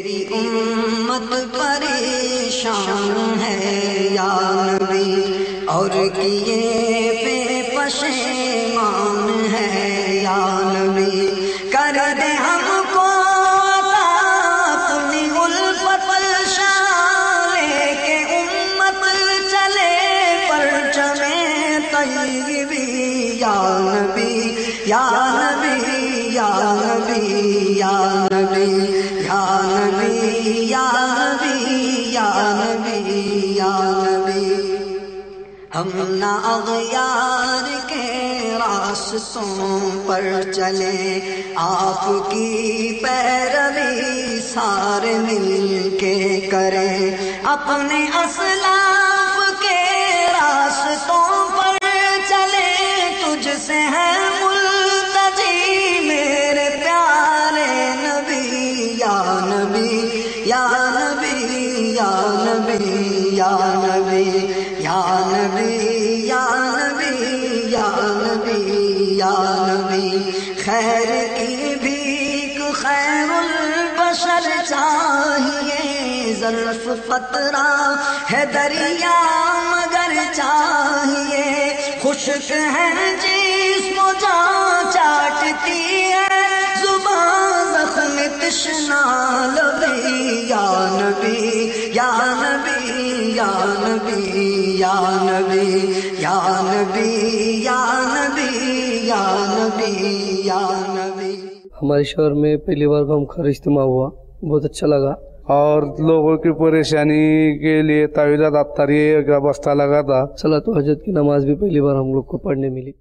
تیری امت پریشان ہے یا نبی، اور کیے پہ پشیمان ہے یا نبی، کر دے ہم کو عطا اپنی الفت شالے کے امت چلے پرچم طیبی یا نبی یا نبی یا نبی یا نبی یا نبی یا نبی یا نبی یا نبی۔ ہم نہ اغیار کے راستوں پر چلیں، آپ کی پیروی سارے مل کے کریں، اپنے اسلاف کے راستوں پر چلیں، تجھ سے ہے ملتجی میرے پیارے نبی یا نبی یا نبی یا نبی یا نبی یا نبی یا نبی یا نبی یا نبی۔ خیر کی بھیک خیر البشر چاہیے، ظرف قطرہ ہے دریا مگر چاہیے، خشک ہے جسم و جان چاٹتی ہے زبان زخم تشنا لبی یا نبی یا نبی یا نبی یا نبی یا نبی یا نبی یا نبی یا نبی۔ ہمارے شہر میں پہلی بار غم خار اجتماع ہوا، بہت اچھا لگا، اور لوگوں کی پریشانی کے لیے تعویذات عطاریہ کا بستہ لگا تھا۔ صلاۃ و حاجت کی نماز بھی پہلی بار ہم لوگ کو پڑھنے ملی۔